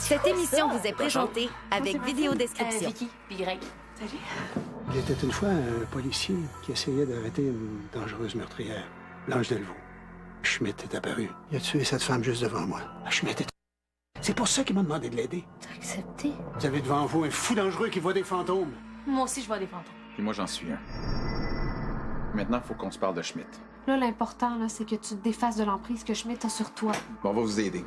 Cette émission vous est présentée avec vidéodescription. Vicky, puis Greg. Salut. Il était une fois un policier qui essayait d'arrêter une dangereuse meurtrière, Blanche Delvaux. Schmidt est apparu. Il a tué cette femme juste devant moi. Schmidt est... C'est pour ça qu'il m'a demandé de l'aider. T'as accepté? Vous avez devant vous un fou dangereux qui voit des fantômes. Moi aussi, je vois des fantômes. Puis moi, j'en suis un. Maintenant, il faut qu'on se parle de Schmidt. Là, l'important, là, c'est que tu te défasses de l'emprise que Schmidt a sur toi. Bon, on va vous aider.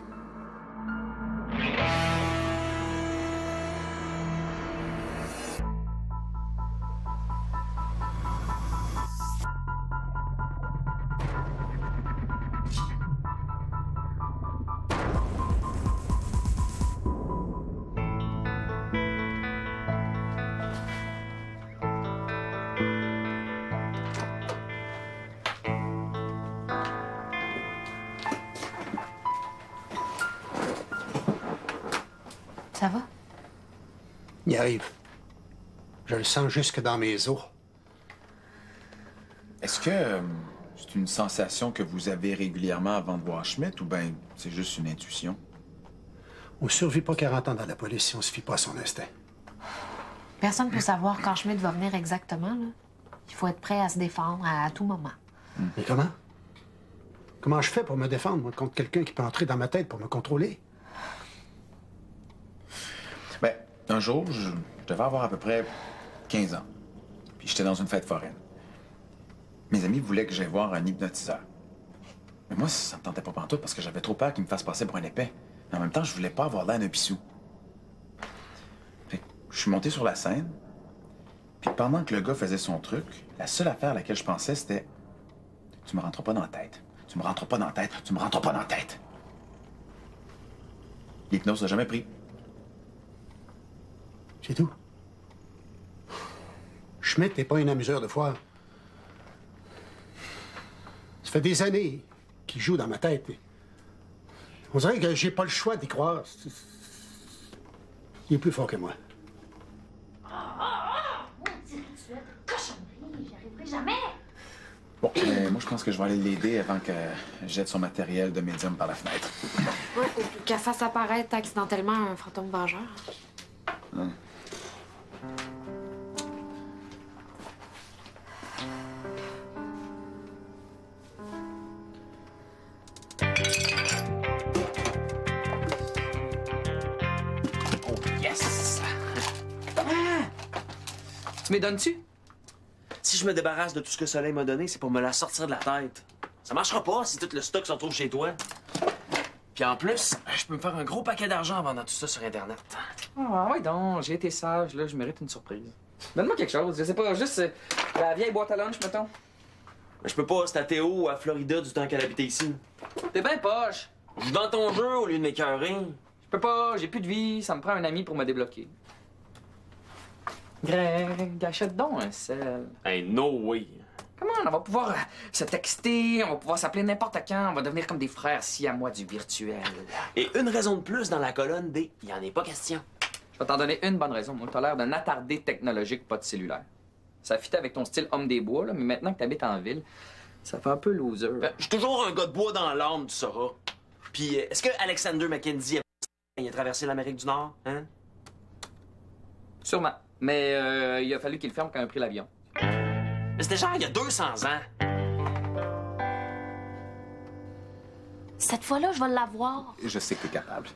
Ça va? Il arrive. Je le sens jusque dans mes os. Est-ce que c'est une sensation que vous avez régulièrement avant de voir Schmidt ou bien c'est juste une intuition? On survit pas 40 ans dans la police si on se fie pas à son instinct. Personne peut savoir quand Schmidt va venir exactement, là. Il faut être prêt à se défendre à tout moment. Mais comment? Comment je fais pour me défendre, moi, contre quelqu'un qui peut entrer dans ma tête pour me contrôler? Ben, un jour, je devais avoir à peu près 15 ans. Puis j'étais dans une fête foraine. Mes amis voulaient que j'aille voir un hypnotiseur. Mais moi, ça me tentait pas pantoute parce que j'avais trop peur qu'il me fasse passer pour un épais. Mais en même temps, je voulais pas avoir l'air d'un pissou. Fait que je suis monté sur la scène. Puis pendant que le gars faisait son truc, la seule affaire à laquelle je pensais, c'était « Tu me rentres pas dans la tête. Tu me rentres pas dans la tête. Tu me rentres pas dans la tête. » L'hypnose n'a jamais pris. C'est tout. Schmidt n'est pas un amuseur de foire. Ça fait des années qu'il joue dans ma tête. On dirait que j'ai pas le choix d'y croire. Il est plus fort que moi. Cochonnerie, j'y arriverai jamais. Bon, moi, je pense que je vais aller l'aider avant que jette son matériel de médium par la fenêtre. Ouais, ou qu'elle fasse apparaître accidentellement un fantôme vengeur. Yes! Tu me donnes-tu? Si je me débarrasse de tout ce que Soleil m'a donné, c'est pour me la sortir de la tête. Ça marchera pas si tout le stock se retrouve chez toi. Puis en plus, je peux me faire un gros paquet d'argent en vendant tout ça sur Internet. Ah, ouais donc, j'ai été sage, là, je mérite une surprise. Donne-moi quelque chose, je sais pas, juste la vieille boîte à lunch, mettons. Mais je peux pas, c'est à Théo ou à Florida du temps qu'elle habitait ici. T'es ben poche. Je joue dans ton jeu au lieu de m'écœurer. Je peux pas, j'ai plus de vie, ça me prend un ami pour me débloquer. Greg, achète donc un sel. Hey, no way. Comment on va pouvoir se texter, on va pouvoir s'appeler n'importe quand, on va devenir comme des frères siamois du virtuel. Et une raison de plus dans la colonne des « Il en est pas question ». Je vais t'en donner une bonne raison. Moi, t'as l'air d'un attardé technologique pas de cellulaire. Ça fit avec ton style homme des bois, là, mais maintenant que t'habites en ville, ça fait un peu loser. Je suis toujours un gars de bois dans l'âme, tu sauras. Puis, est-ce que Alexander Mackenzie a traversé l'Amérique du Nord, hein? Sûrement. Mais il a fallu qu'il ferme quand il a pris l'avion. Mais c'était genre il y a 200 ans. Cette fois-là, je vais l'avoir. Je sais que t'es capable.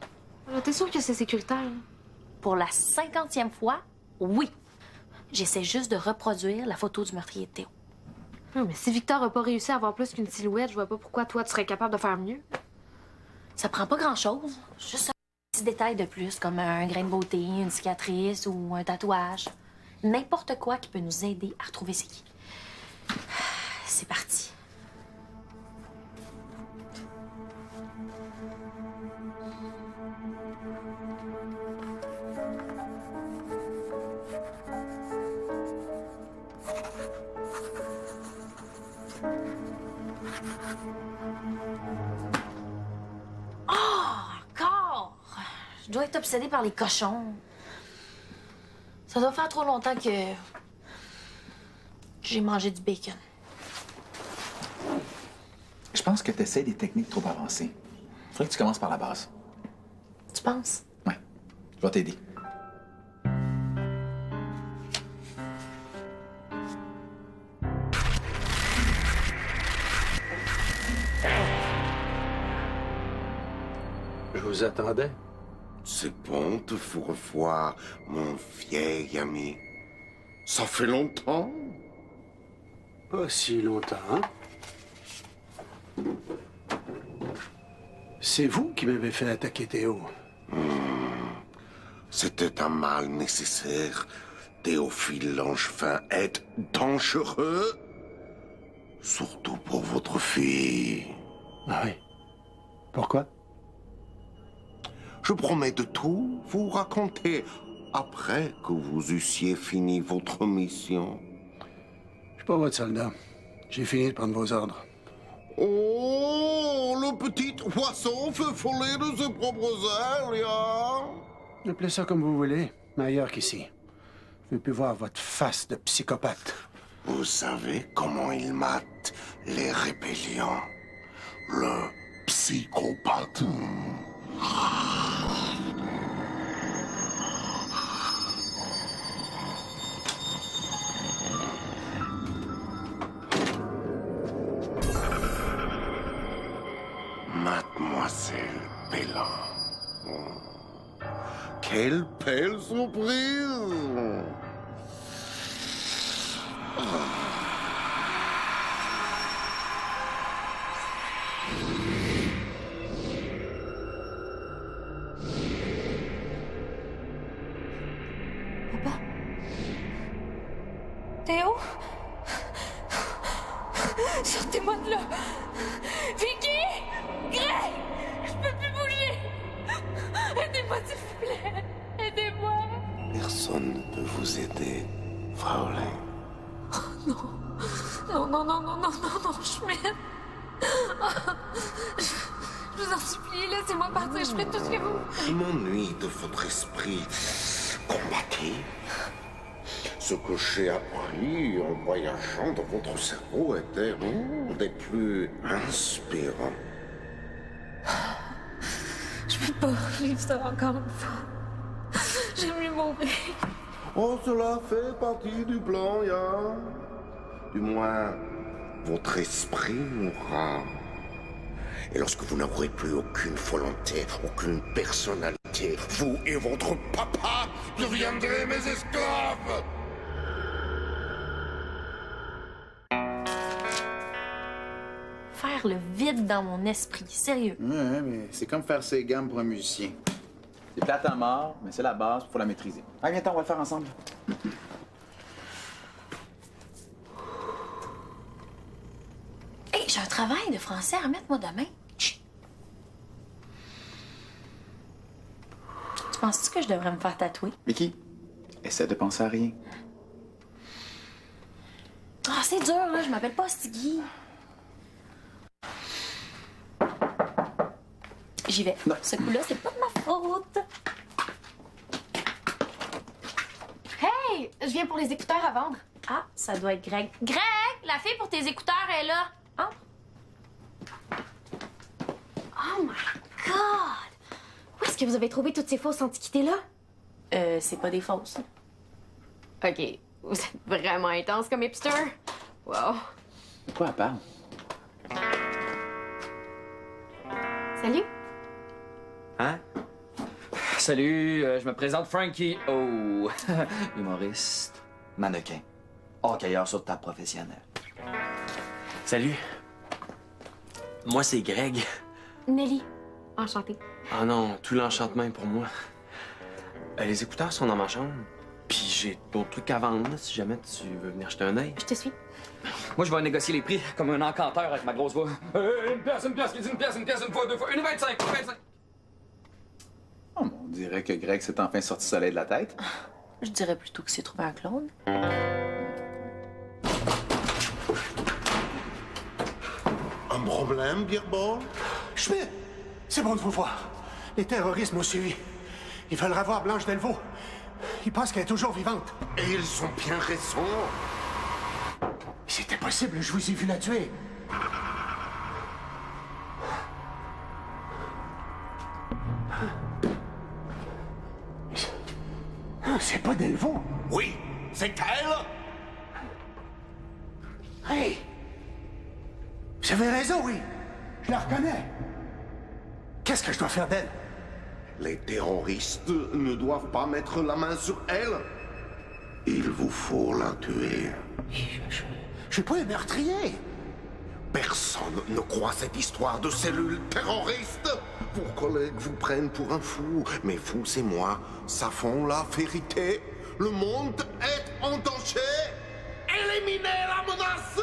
T'es sûr que c'est sécuritaire? Hein? Pour la 50e fois, oui. J'essaie juste de reproduire la photo du meurtrier de Théo. Non, mais si Victor a pas réussi à avoir plus qu'une silhouette, je vois pas pourquoi toi, tu serais capable de faire mieux. Ça prend pas grand-chose. Juste un petit détail de plus, comme un grain de beauté, une cicatrice ou un tatouage. N'importe quoi qui peut nous aider à retrouver c'est qui. C'est parti. Je dois être obsédée par les cochons. Ça doit faire trop longtemps que j'ai mangé du bacon. Je pense que tu essaies des techniques trop avancées. Faudrait que tu commences par la base. Tu penses? Ouais. vais t'aider. Je vous attendais. C'est bon de vous revoir, mon vieil ami. Ça fait longtemps. Pas si longtemps, hein? C'est vous qui m'avez fait attaquer Théo. C'était un mal nécessaire. Théophile Langevin est dangereux. Surtout pour votre fille. Ah oui. Pourquoi? Je promets de tout vous raconter après que vous eussiez fini votre mission. Je suis pas votre soldat. J'ai fini de prendre vos ordres. Oh, le petit poisson fait voler de ses propres ailes, ya. Appelez ça comme vous voulez, mais ailleurs qu'ici. Je veux plus voir votre face de psychopathe. Vous savez comment il mate les rébellions? Le psychopathe. Mademoiselle Bellan. Quelle belle surprise! Papa? Théo? Sortez-moi de là! Vicky! Greg! Je peux plus bouger! Aidez-moi, s'il vous plaît! Aidez-moi! Personne ne peut vous aider, Fraulein. Non, Schmidt! Je vous en supplie, laissez-moi partir, je ferai tout ce que vous... Je m'ennuie de votre esprit combatif. Ce que j'ai appris en voyageant dans votre cerveau était des plus inspirants. Je peux pas vivre ça encore une fois. J'aime mieux mourir. Oh, cela fait partie du plan, ya. Du moins, votre esprit mourra. Et lorsque vous n'aurez plus aucune volonté, aucune personnalité, vous et votre papa deviendrez mes esclaves. Faire le vide dans mon esprit, sérieux. Ouais, mais c'est comme faire ses gammes pour un musicien. C'est plate à mort, mais c'est la base, faut la maîtriser. Ah, viens, on va le faire ensemble. Hey, j'ai un travail de français à remettre, moi, demain. Chut. Tu penses-tu que je devrais me faire tatouer? Vicky, essaie de penser à rien. Ah, c'est dur, là. Je m'appelle pas Stiggy. J'y vais. Non. Ce coup-là, c'est pas de ma faute. Hey! Je viens pour les écouteurs à vendre. Ah, ça doit être Greg. Greg! La fille pour tes écouteurs est là. Entre. Oh my God! Où est-ce que vous avez trouvé toutes ces fausses antiquités-là? C'est pas des fausses. OK. Vous êtes vraiment intense comme hipster. Wow. De quoi elle parle? Salut. Hein? Salut, je me présente Frankie O. Humoriste, mannequin, hockeyeur sur table professionnelle. Salut. Moi, c'est Greg. Nelly. Enchantée. Ah non, tout l'enchantement est pour moi. Les écouteurs sont dans ma chambre. Puis j'ai d'autres trucs à vendre, là, si jamais tu veux venir jeter un œil. Je te suis. Moi, je vais négocier les prix comme un encanteur avec ma grosse voix. Une pièce, qui dit une pièce, une fois, deux fois, 1,25, 1,25. Oh, on dirait que Greg s'est enfin sorti soleil de la tête. Je dirais plutôt que c'est trouvé un clone. Un problème, Birbol? Schmidt! C'est bon de vous voir. Les terroristes m'ont suivi. Ils veulent revoir Blanche Delvaux. Ils pensent qu'elle est toujours vivante. Et ils sont bien raison. C'était possible, je vous ai vu la tuer. Ah, c'est pas Delvaux. Oui, c'est elle. Hey! Vous avez raison, oui. Je la reconnais. Qu'est-ce que je dois faire d'elle? Les terroristes ne doivent pas mettre la main sur elle. Il vous faut la tuer. Je suis pas un meurtrier. Personne ne croit cette histoire de cellules terroristes. Vos collègues vous prennent pour un fou, mais vous et moi savons la vérité. Le monde est en danger. Éliminez la menace.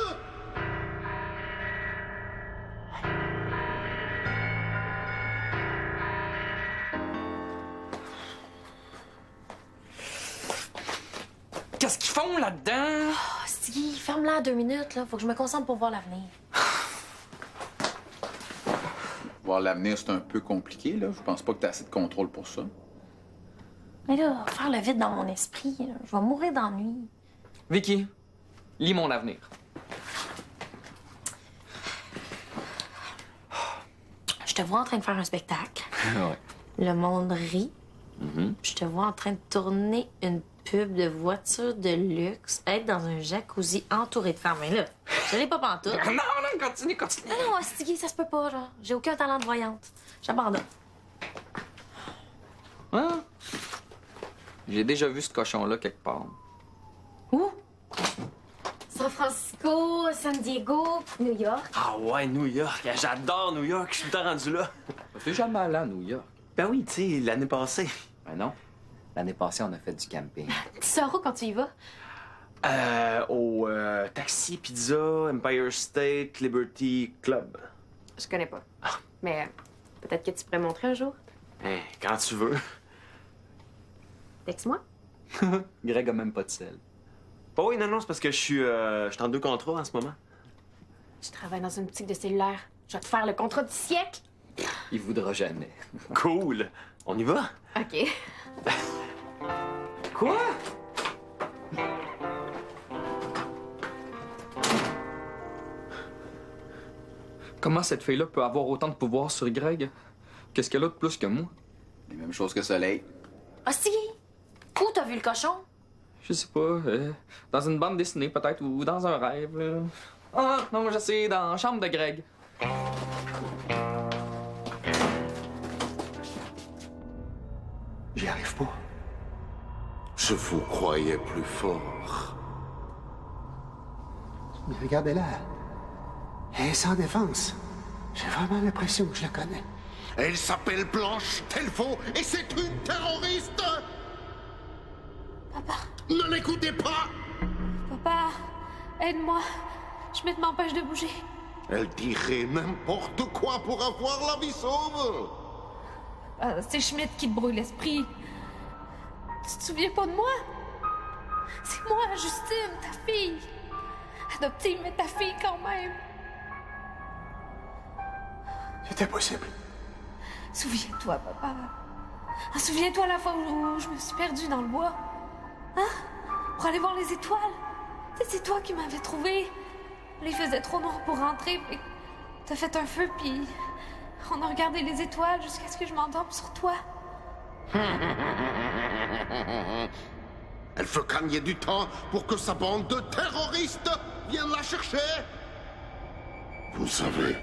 Qu'est-ce qu'ils font là-dedans? Oh, si, ferme-la 2 minutes, là. Faut que je me concentre pour voir l'avenir. Voir l'avenir, c'est un peu compliqué, là. Je pense pas que t'as assez de contrôle pour ça. Mais là, faire le vide dans mon esprit, là, je vais mourir d'ennui. Vicky, lis mon avenir. Je te vois en train de faire un spectacle. Ouais. Le monde rit. Je te vois en train de tourner une pub de voiture de luxe, être dans un jacuzzi entouré de femmes. Mais là, je l'ai pas pantoute. Non, non, continue. Non, non, Astigui, ça se peut pas, là. J'ai aucun talent de voyante. J'abandonne. Hein? J'ai déjà vu ce cochon-là quelque part. Où? San Francisco, San Diego, New York. Ah ouais, New York. J'adore New York. Je suis tout le temps rendu là. T'es jamais allé à New York? Ben oui, tu sais, l'année passée. Ben non. L'année passée, on a fait du camping. Tu sors où quand tu y vas? Au Taxi Pizza, Empire State, Liberty Club. Je connais pas. Mais peut-être que tu pourrais montrer un jour. Hein, quand tu veux. Texte-moi. Greg a même pas de sel. Oh oui, non, c'est parce que je suis en 2 contrats en ce moment. Je travaille dans une boutique de cellulaire. Je vais te faire le contrat du siècle. Il voudra jamais. Cool. On y va? OK. Quoi? Comment cette fille-là peut avoir autant de pouvoir sur Greg? Qu'est-ce qu'elle a de plus que moi? Les mêmes choses que Soleil. Astigui! Où t'as vu le cochon? Je sais pas. Dans une bande dessinée, peut-être, ou dans un rêve. Là. Ah, non, je sais, dans la chambre de Greg. J'y arrive pas. Je vous croyais plus fort. Mais regardez-la. Elle est sans défense. J'ai vraiment l'impression que je la connais. Elle s'appelle Blanche Delvaux et c'est une terroriste. Papa, Ne l'écoutez pas. papa, aide-moi. Schmidt m'empêche de bouger. Elle dirait n'importe quoi pour avoir la vie sauve. C'est Schmidt qui te brouille l'esprit. Tu te souviens pas de moi? C'est moi, Justine, ta fille. Adoptée, mais ta fille quand même. C'est impossible. Souviens-toi, papa. Ah, souviens-toi la fois où je me suis perdue dans le bois. Hein? Pour aller voir les étoiles. Tu sais, c'est toi qui m'avais trouvée. Il faisait trop noir pour rentrer, puis t'as fait un feu, puis on a regardé les étoiles jusqu'à ce que je m'endorme sur toi. Elle veut gagner du temps pour que sa bande de terroristes vienne la chercher. Vous savez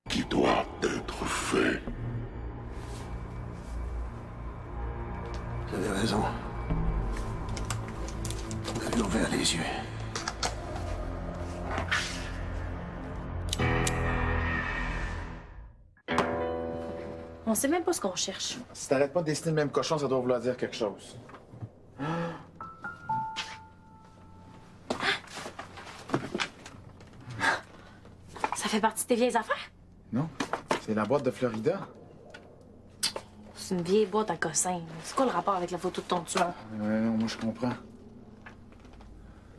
qui doit être fait. Vous avez raison. Vous avez ouvert les yeux. On sait même pas ce qu'on cherche. Si t'arrêtes pas de dessiner le même cochon, ça doit vouloir dire quelque chose. Ça fait partie de tes vieilles affaires? Non, c'est la boîte de Florida. C'est une vieille boîte à cossins. C'est quoi le rapport avec la photo de ton tueur? Non, moi je comprends.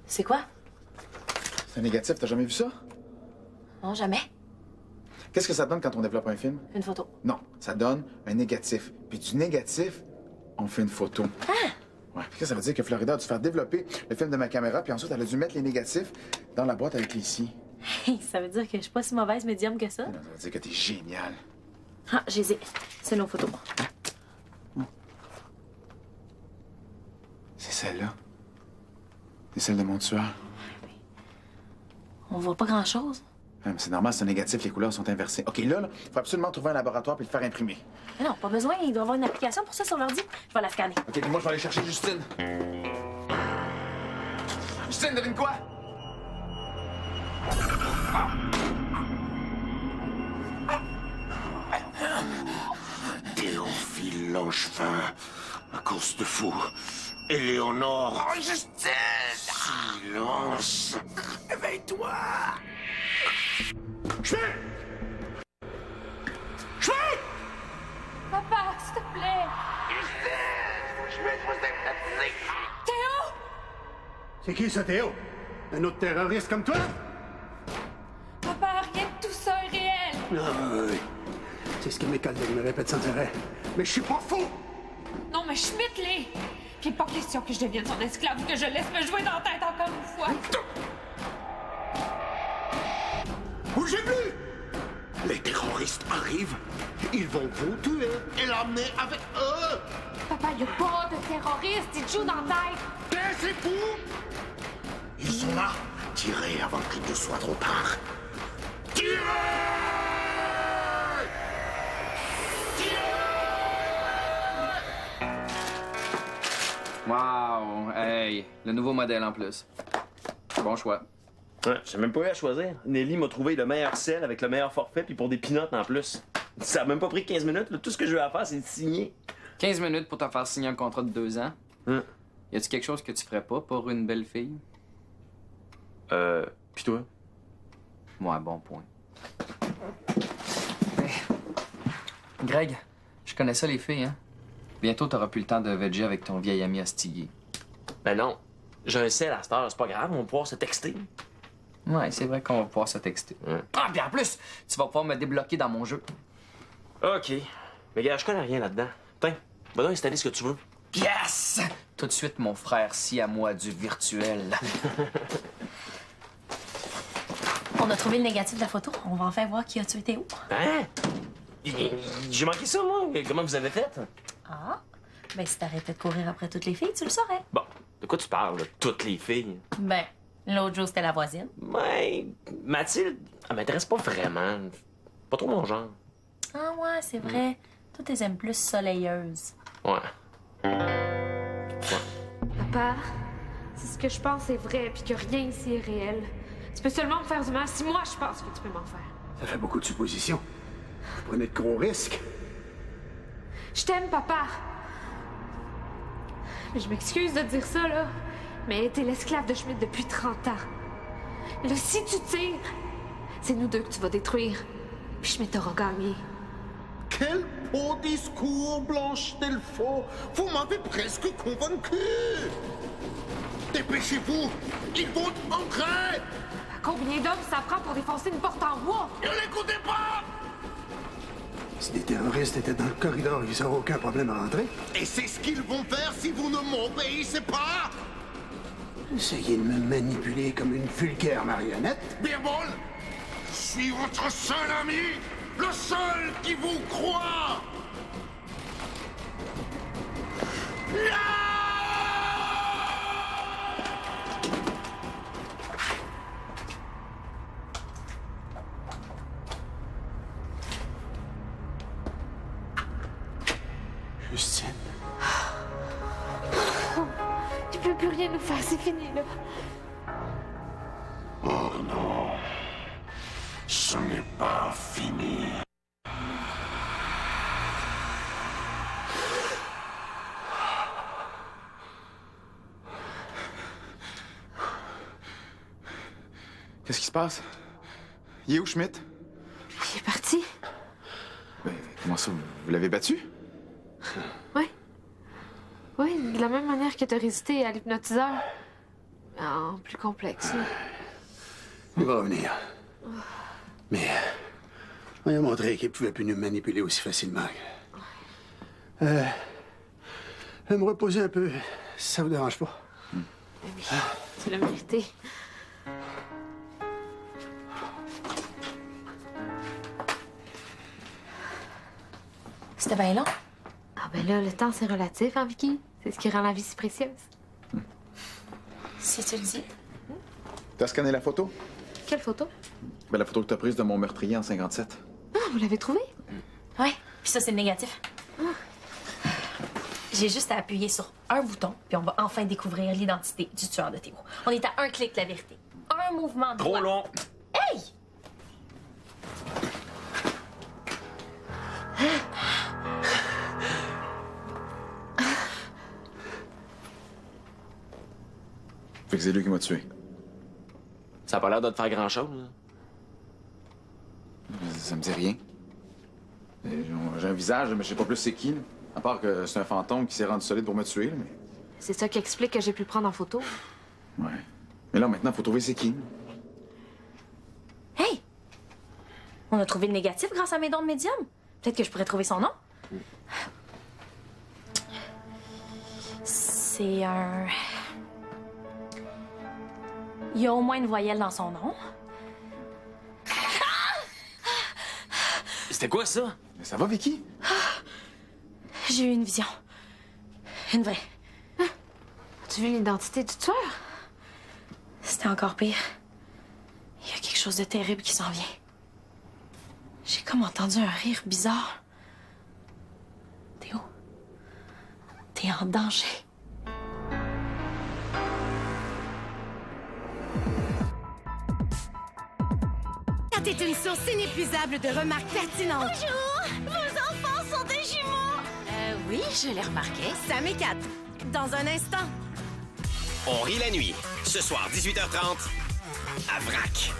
C'est quoi? C'est un négatif, t'as jamais vu ça? Non, jamais. Qu'est-ce que ça donne quand on développe un film? Une photo. Non, ça donne un négatif. Puis du négatif, on fait une photo. Ah! Ouais, puis ça veut dire que Florida a dû faire développer le film de ma caméra, puis ensuite elle a dû mettre les négatifs dans la boîte avec les scies. Ça veut dire que je suis pas si mauvaise médium que ça? Non, ça veut dire que t'es génial. Ah, j'ai. C'est nos photos. celle-là. C'est celle de mon tueur. On voit pas grand-chose. Ouais, mais c'est normal, c'est négatif, les couleurs sont inversées. OK, là, il faut absolument trouver un laboratoire puis le faire imprimer. Mais non, pas besoin. Il doit y avoir une application pour ça sur l'ordi. Je vais la scanner. OK, puis moi, je vais aller chercher Justine. Justine, devine quoi? Théophile Langevin, à cause de vous. Éléonore. Oh, Justine! Silence. Éveille-toi. Schmitt! Schmitt! Papa, s'il te plaît! Schmitt, vous êtes hypnotisé. Théo! C'est qui ça, Théo? Un autre terroriste comme toi? Papa, rien de tout ça est réel! Ah, oui. C'est ce que mes collègues me répètent sans arrêt. Mais je suis pas fou! Non, mais Schmitt l'est! Puis pas question que je devienne son esclave ou que je laisse me jouer dans la tête encore une fois! Bougez plus! Les terroristes arrivent. Ils vont vous tuer et l'emmener avec eux. Papa, y a pas de terroriste! Il te joue dans la tête! Taisez-vous! Ils sont là. Tirez avant qu'il ne soit trop tard. Tirez! Wow! Hey, le nouveau modèle en plus. Bon choix. Ouais, j'ai même pas eu à choisir. Nelly m'a trouvé le meilleur sel avec le meilleur forfait, puis pour des pinottes en plus. Ça a même pas pris 15 minutes. Là. Tout ce que je veux à faire, c'est de signer. 15 minutes pour te faire signer un contrat de 2 ans. Y a-tu quelque chose que tu ferais pas pour une belle fille? Pis toi? Ouais, bon point. Hey. Greg, je connais ça les filles, hein? Bientôt, t'auras plus le temps de veger avec ton vieil ami astillé. Ben non. J'ai un sel à cette heure, c'est pas grave, on va pouvoir se texter. Ouais, c'est vrai qu'on va pouvoir se texter. Ah, puis en plus, tu vas pouvoir me débloquer dans mon jeu. OK. Mais gars, je connais rien là-dedans. Tiens, va donc installer ce que tu veux. Yes! Tout de suite, mon frère, si à moi du virtuel. On a trouvé le négatif de la photo. On va enfin voir qui a tué Théo. Hein? J'ai manqué ça, moi. Comment vous avez fait? Ah, ben si t'arrêtais de courir après toutes les filles, tu le saurais. Bon, de quoi tu parles, là? Toutes les filles? Ben, l'autre jour, c'était la voisine. Ouais, Mathilde, elle m'intéresse pas vraiment. Pas trop mon genre. Ah ouais, c'est vrai. Toi, t'es aimes plus soleilleuse. Ouais. Papa, si ce que je pense est vrai puis que rien ici est réel, tu peux seulement me faire du mal si moi je pense que tu peux m'en faire. Ça fait beaucoup de suppositions. Vous prenez de gros risques. Je t'aime, papa. Je m'excuse de dire ça, là, mais t'es l'esclave de Schmitt depuis 30 ans. Là, si tu tires, c'est nous deux que tu vas détruire. Puis Schmitt aura gagné. Quel beau discours, Blanche Delfaux. Vous m'avez presque convaincu. Dépêchez-vous, ils vont entrer. Combien d'hommes ça prend pour défoncer une porte en bois? Ne l'écoutez pas. Si des terroristes étaient dans le corridor, ils n'auraient aucun problème à rentrer. Et c'est ce qu'ils vont faire si vous ne m'obéissez pas. Essayez de me manipuler comme une vulgaire marionnette. Beerball, je suis votre seul ami, le seul qui vous croit. Justine. Tu peux plus rien nous faire, c'est fini, là. Oh non, ce n'est pas fini. Qu'est-ce qui se passe? Il est où, Schmitt? Il est parti? Ben, comment ça, vous l'avez battu? Oui. Oui, de la même manière que t'as résisté à l'hypnotiseur. En plus complexe, là. Il va revenir. Mais on lui a montré qu'il pouvait plus nous manipuler aussi facilement. Je vais me reposer un peu, si ça vous dérange pas. Oui, tu l'as mérité. C'était bien long. Ah ben là, le temps, c'est relatif, hein, Vicky? C'est ce qui rend la vie si précieuse. Si tu le dis. T'as scanné la photo? Quelle photo? Ben, la photo que t'as prise de mon meurtrier en 57. Ah, vous l'avez trouvée? Ouais, puis ça, c'est le négatif. J'ai juste à appuyer sur un bouton, puis on va enfin découvrir l'identité du tueur de Théo. On est à un clic de la vérité. Un mouvement de Trop doigt. long. Hey! Fait que c'est lui qui m'a tué. Ça a pas l'air de te faire grand-chose. Ça me dit rien. J'ai un visage, mais je sais pas plus c'est qui, là. À part que c'est un fantôme qui s'est rendu solide pour me tuer, là, mais... C'est ça qui explique que j'ai pu le prendre en photo. Ouais. Mais là, maintenant, faut trouver c'est qui. Hey! On a trouvé le négatif grâce à mes dons de médium. Peut-être que je pourrais trouver son nom. C'est un... Il y a au moins une voyelle dans son nom. C'était quoi ça? Mais ça va, Vicky? J'ai eu une vision. Une vraie. As-tu vu l'identité du tueur? C'était encore pire. Il y a quelque chose de terrible qui s'en vient. J'ai comme entendu un rire bizarre. Théo, t'es en danger. Kat est une source inépuisable de remarques pertinentes. Bonjour! Vos enfants sont des jumeaux! Oui, je l'ai remarqué. Sam et Kat, dans un instant. On rit la nuit. Ce soir, 18h30, à Vrac.